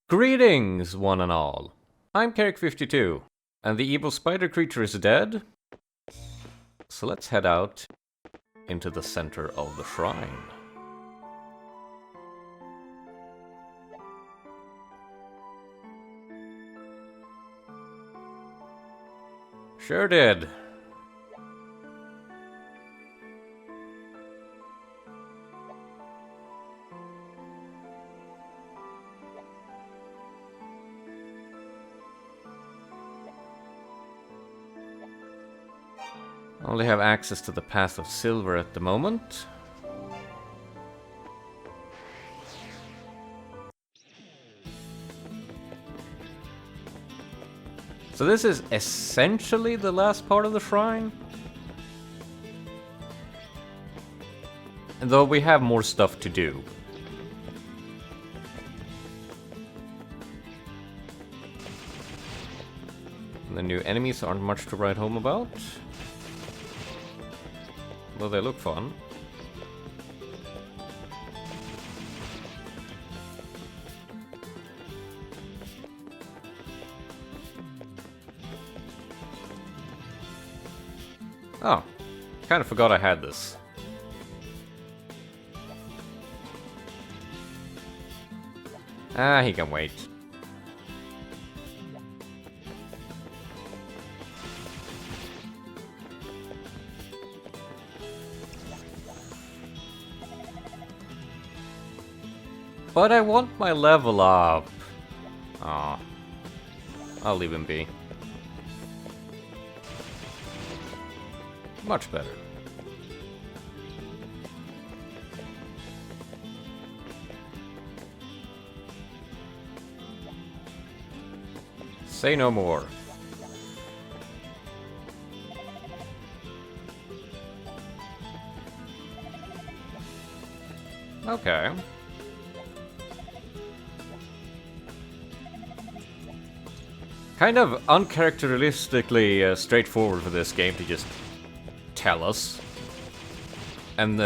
Greetings, one and all. I'm Kerrik52, and the evil spider creature is dead. So let's head out into the center of the shrine. Sure did. Only have access to the Path of Silver at the moment. So this is essentially the last part of the shrine. Though we have more stuff to do. The new enemies aren't much to write home about. Though they look fun. Oh, kind of forgot I had this. Ah, he can wait. But I want my level up. Aw. I'll leave him be. Much better. Say no more. Okay. Kind of uncharacteristically straightforward for this game to just tell us. And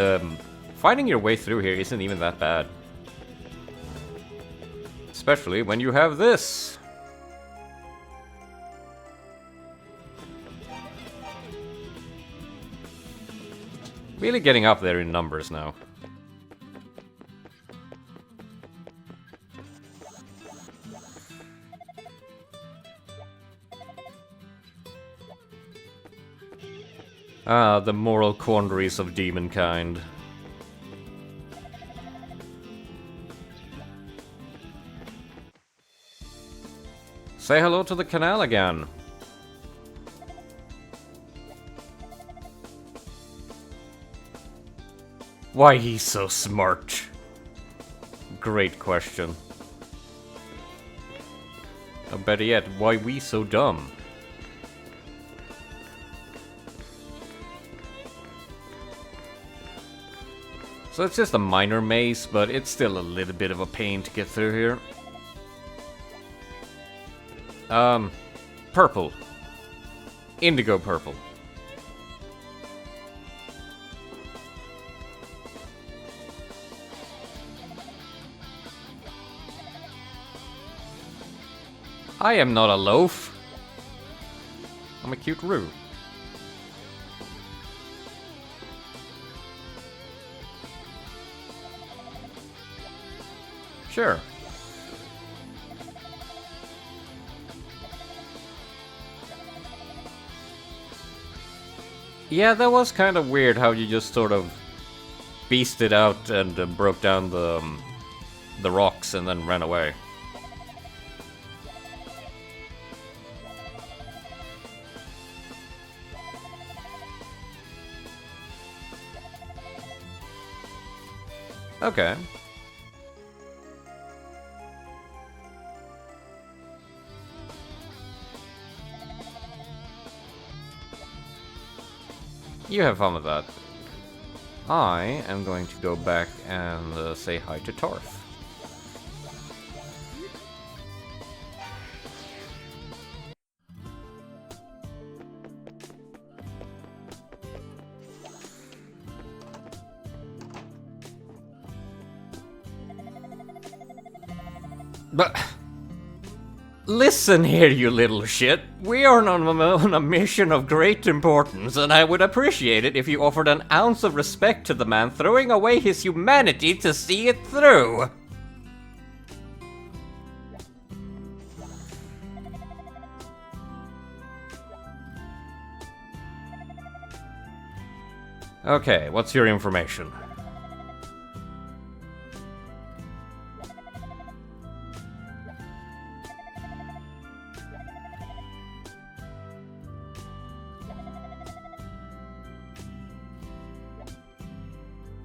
finding your way through here isn't even that bad. Especially when you have this. Really getting up there in numbers now. Ah, the moral quandaries of demonkind. Say hello to the Canal again. Why he's so smart? Great question. Or better yet, why we so dumb? So it's just a minor maze, but it's still a little bit of a pain to get through here. Purple. Indigo purple. I am not a loaf. I'm a cute roux. Sure. Yeah, that was kind of weird how you just sort of beasted out and broke down the rocks and then ran away. Okay. You have fun with that. I am going to go back and say hi to Torf. But Listen here, you little shit. We are on a mission of great importance, and I would appreciate it if you offered an ounce of respect to the man throwing away his humanity to see it through. Okay, what's your information?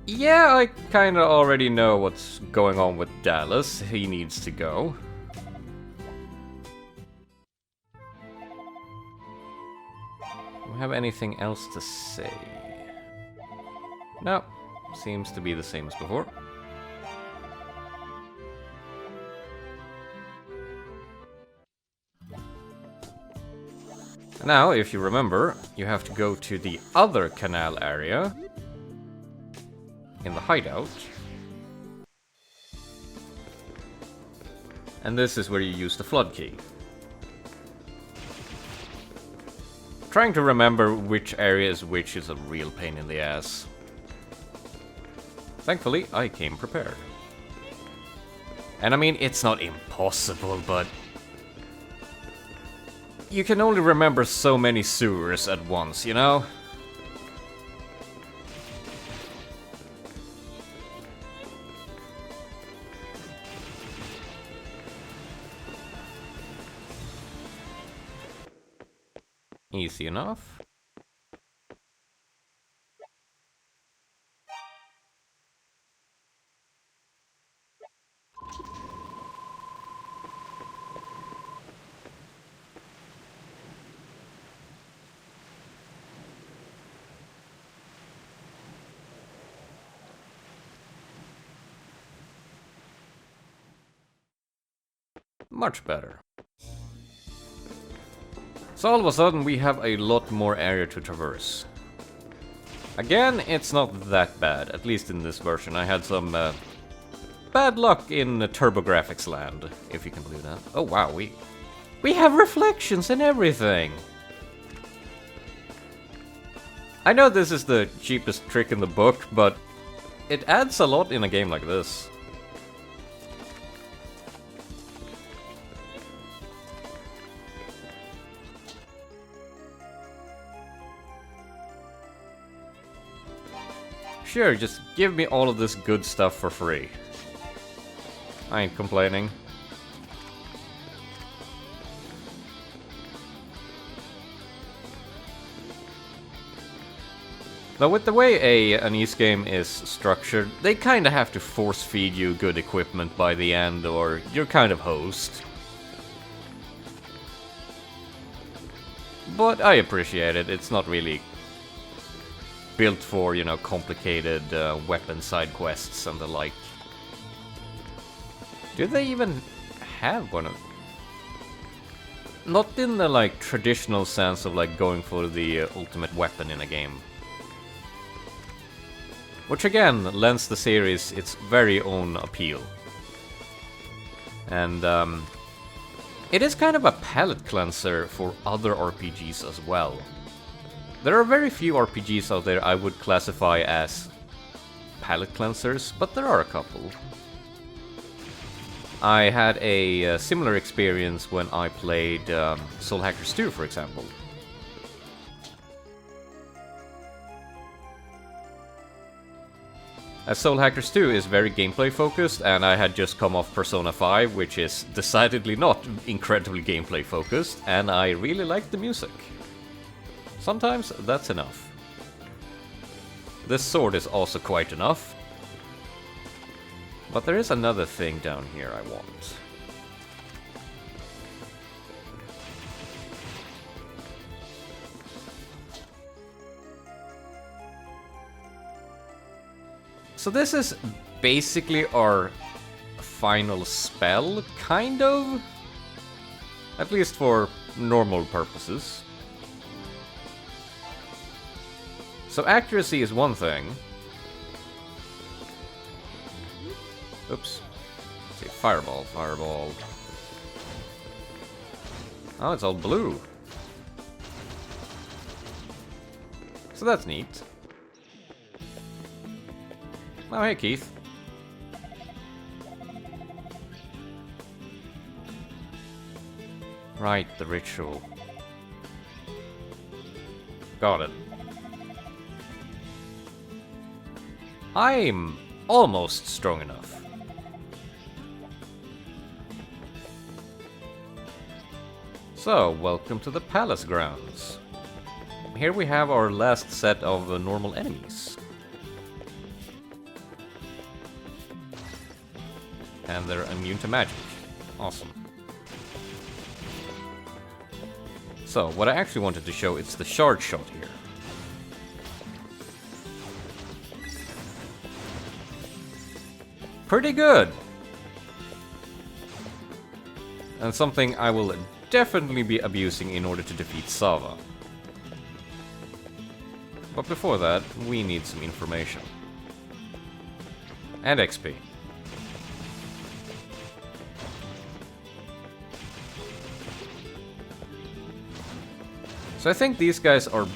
Yeah, I kinda already know what's going on with Dallas. He needs to go. Do we have anything else to say? No, seems to be the same as before. Now, if you remember, you have to go to the other canal area in the hideout. And this is where you use the flood key. Trying to remember which area is which is a real pain in the ass. Thankfully, I came prepared. And I mean, it's not impossible, but you can only remember so many sewers at once, you know? Easy enough. Much better. So all of a sudden we have a lot more area to traverse. Again, it's not that bad, at least in this version. I had some bad luck in TurboGrafx land, if you can believe that. Oh wow, we have reflections and everything! I know this is the cheapest trick in the book, but it adds a lot in a game like this. Sure, just give me all of this good stuff for free. I ain't complaining. Now, with the way an Ys game is structured, they kinda have to force feed you good equipment by the end, or you're kind of hosed. But I appreciate it, it's not really built for, you know, complicated weapon side quests and the like. Do they even have one of... Not in the, like, traditional sense of, like, going for the ultimate weapon in a game. Which, again, lends the series its very own appeal. And, it is kind of a palate cleanser for other RPGs as well. There are very few RPGs out there I would classify as palate cleansers, but there are a couple. I had a similar experience when I played Soul Hackers 2, for example. As Soul Hackers 2 is very gameplay focused, and I had just come off Persona 5, which is decidedly not incredibly gameplay focused, and I really liked the music. Sometimes that's enough. This sword is also quite enough. But there is another thing down here I want. So this is basically our final spell, kind of. At least for normal purposes. So accuracy is one thing. Oops. Let's see, fireball, fireball. Oh, it's all blue. So that's neat. Oh, hey, Keith. Right, the ritual. Got it. I'm almost strong enough. So, welcome to the palace grounds. Here we have our last set of normal enemies. And they're immune to magic. Awesome. So, what I actually wanted to show is the shard shot here. Pretty good! And something I will definitely be abusing in order to defeat Zava. But before that, we need some information. And XP. So I think these guys are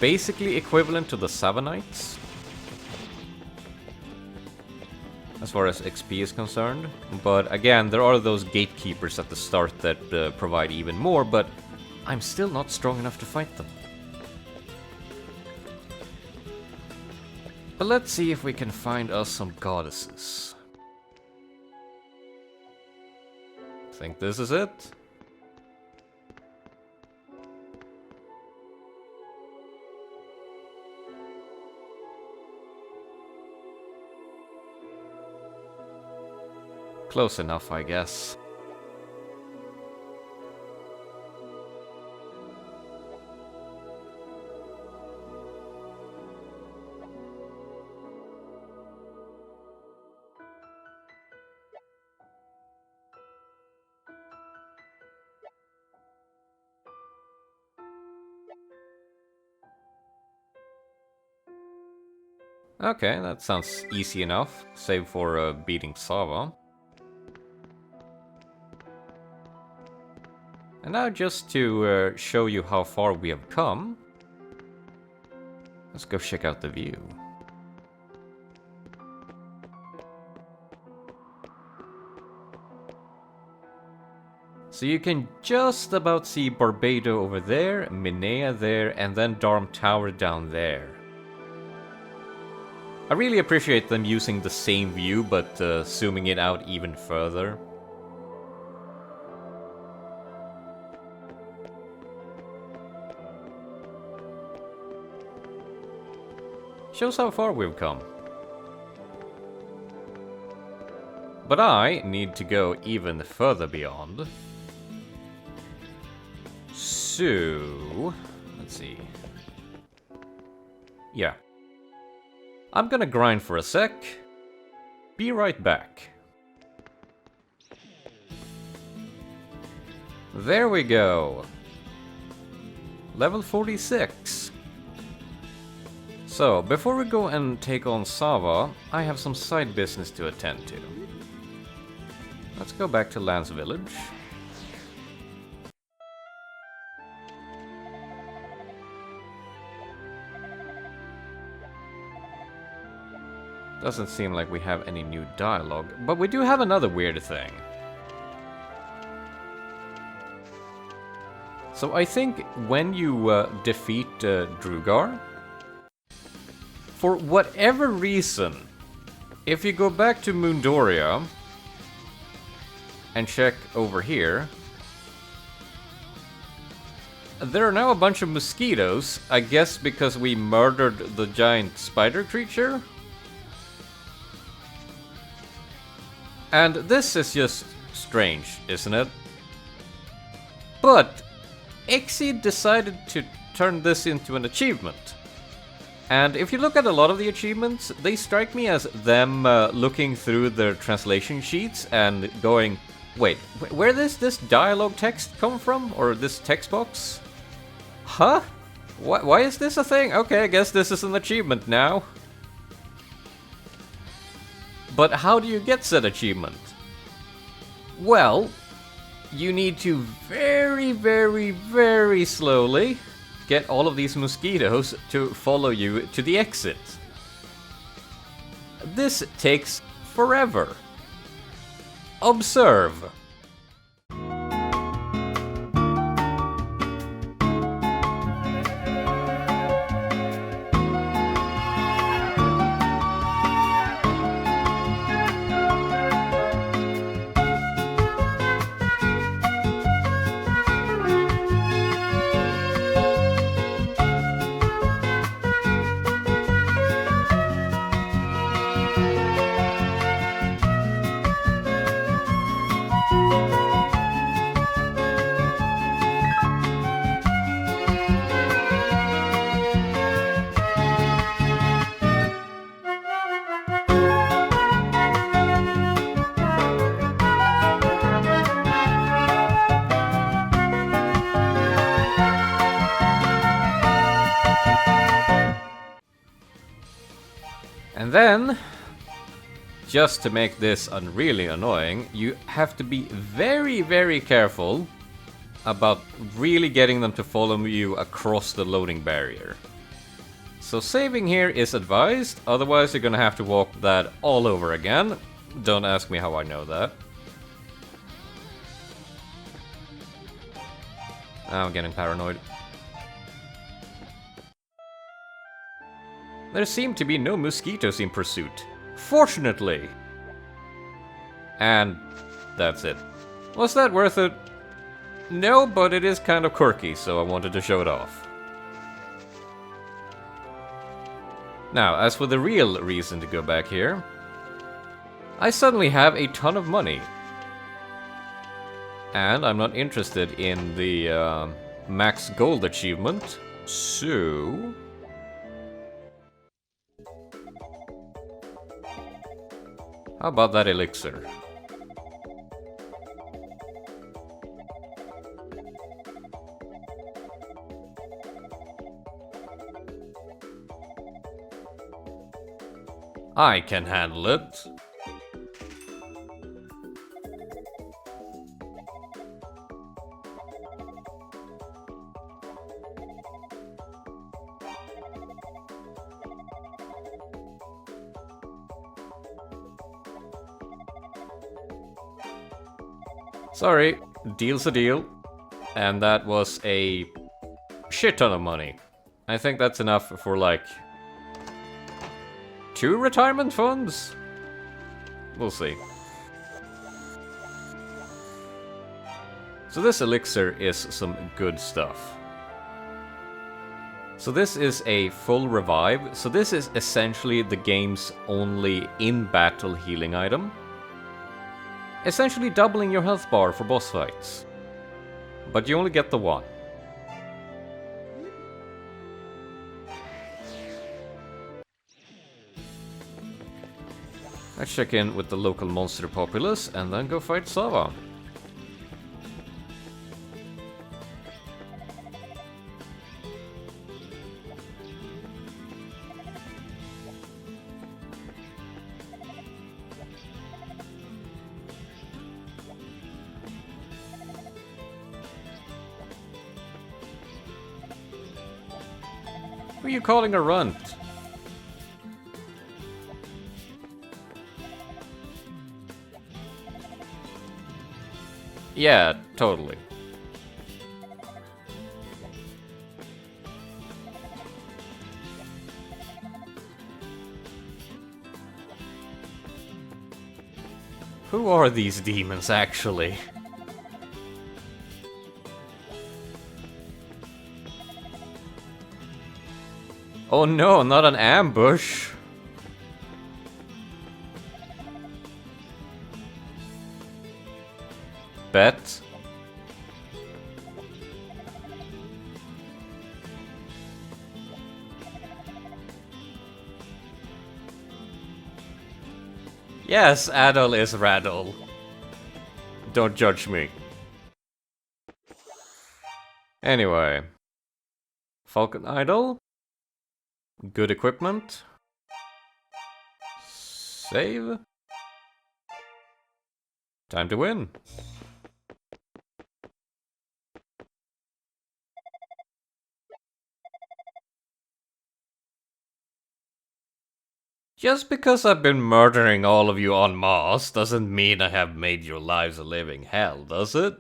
basically equivalent to the Zava Knights, as far as XP is concerned. But again, there are those gatekeepers at the start that provide even more, but I'm still not strong enough to fight them. But let's see if we can find us some goddesses. Think this is it? Close enough, I guess. Okay, that sounds easy enough, save for beating Zava. And now just to show you how far we have come, let's go check out the view. So you can just about see Barbado over there, Minea there, and then Darm Tower down there. I really appreciate them using the same view, but zooming it out even further. Shows how far we've come. But I need to go even further beyond. So, let's see. Yeah. I'm gonna grind for a sec. Be right back. There we go. Level 46. So, before we go and take on Zava, I have some side business to attend to. Let's go back to Lance Village. Doesn't seem like we have any new dialogue, but we do have another weird thing. So I think when you defeat Drugar, for whatever reason, if you go back to Mundoria and check over here, there are now a bunch of mosquitoes, I guess because we murdered the giant spider creature. And this is just strange, isn't it? But Exceed decided to turn this into an achievement. And if you look at a lot of the achievements, they strike me as them looking through their translation sheets and going, wait, where does this dialogue text come from? Or this text box? Huh? Why is this a thing? Okay, I guess this is an achievement now. But how do you get said achievement? Well, you need to very, very, very slowly get all of these mosquitoes to follow you to the exit. This takes forever. Observe. And then, just to make this really annoying, you have to be very, very careful about really getting them to follow you across the loading barrier. So saving here is advised, otherwise you're gonna have to walk that all over again. Don't ask me how I know that. I'm getting paranoid. There seem to be no mosquitoes in pursuit. Fortunately! And that's it. Was that worth it? No, but it is kind of quirky, so I wanted to show it off. Now, as for the real reason to go back here, I suddenly have a ton of money. And I'm not interested in the max gold achievement, so... how about that elixir? I can handle it. Sorry, deal's a deal. And that was a shit ton of money. I think that's enough for like 2 retirement funds? We'll see. So this elixir is some good stuff. So this is a full revive. So this is essentially the game's only in-battle healing item. Essentially doubling your health bar for boss fights. But you only get the one. Let's check in with the local monster populace and then go fight Zava. Who are you calling a runt? Yeah, totally. Who are these demons, actually? Oh no, not an ambush! Bet. Yes, Adol is Radol. Don't judge me. Anyway. Falcon Idol. Good equipment. Save. Time to win. Just because I've been murdering all of you en masse doesn't mean I have made your lives a living hell, does it?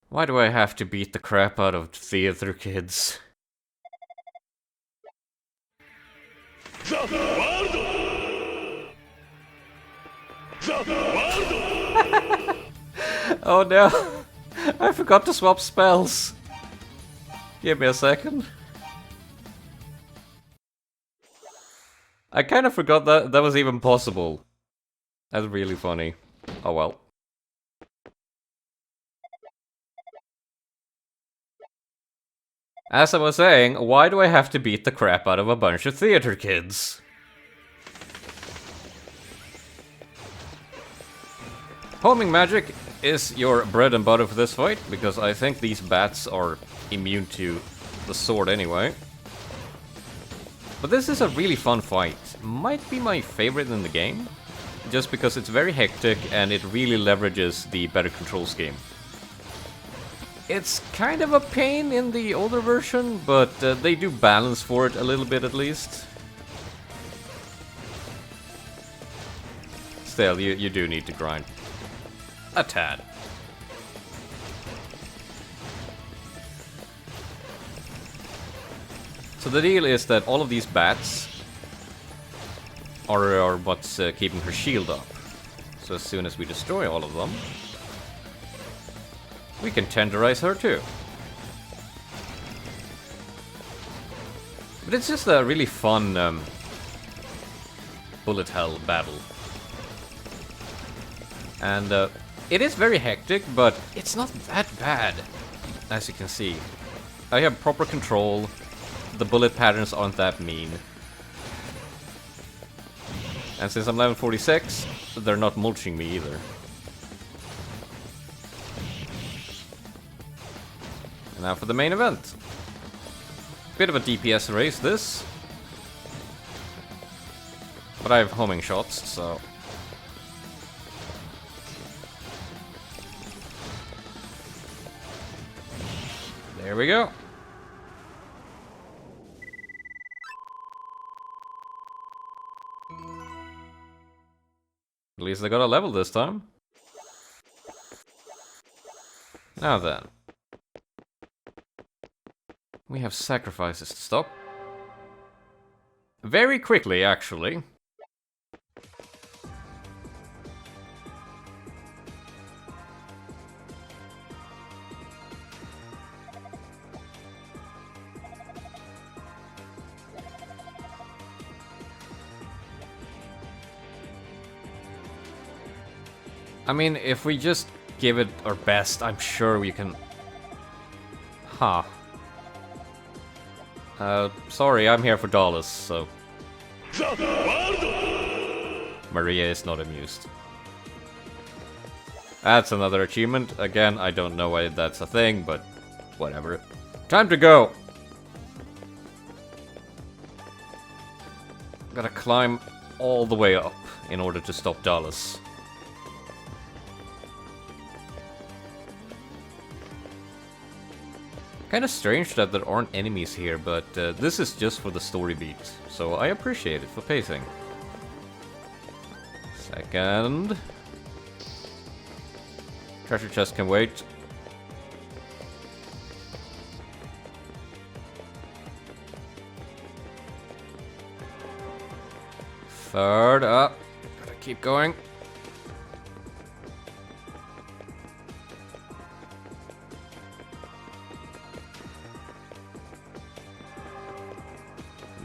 Why do I have to beat the crap out of theater kids? Oh no! I forgot to swap spells! Give me a second. I kind of forgot that that was even possible. That's really funny. Oh well. As I was saying, why do I have to beat the crap out of a bunch of theater kids? Homing magic is your bread and butter for this fight, because I think these bats are immune to the sword anyway. But this is a really fun fight. Might be my favorite in the game, just because it's very hectic and it really leverages the better control scheme. It's kind of a pain in the older version, but they do balance for it a little bit at least. Still, you do need to grind. A tad. So the deal is that all of these bats are what's keeping her shield up. So as soon as we destroy all of them, we can tenderize her too. But it's just a really fun bullet hell battle. And it is very hectic, but it's not that bad, as you can see. I have proper control, the bullet patterns aren't that mean. And since I'm level 46, they're not mulching me either. And now for the main event. Bit of a DPS race, this. But I have homing shots, so... There we go. At least I got a level this time. Now then. We have sacrifices to stop. Very quickly, actually. I mean, if we just give it our best, I'm sure we can... Huh. Sorry, I'm here for dollars, so... Maria is not amused. That's another achievement. Again, I don't know why that's a thing, but whatever. Time to go! Gotta climb all the way up in order to stop Dallas. Kinda strange that there aren't enemies here, but this is just for the story beat, so I appreciate it for pacing. Second. Treasure chest can wait. Third up. Gotta keep going.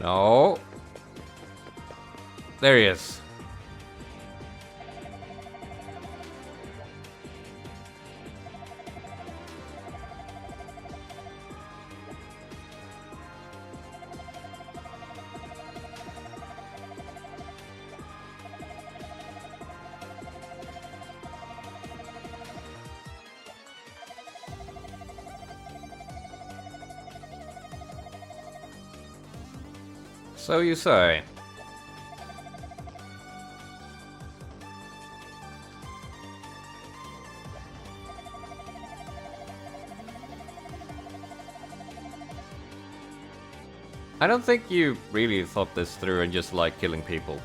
No. There he is. So you say. I don't think you really thought this through and just like killing people.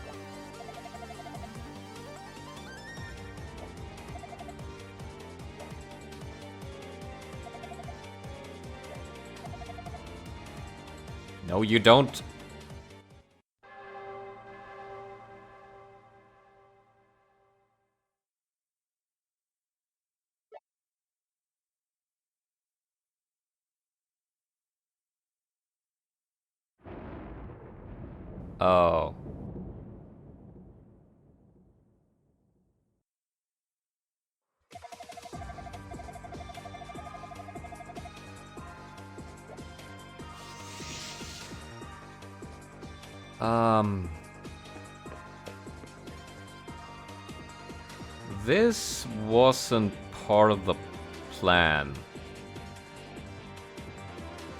No, you don't. Oh. This wasn't part of the plan.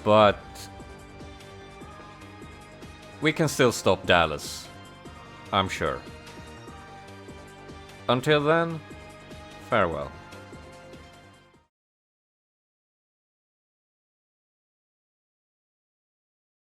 But we can still stop Dallas, I'm sure. Until then, farewell.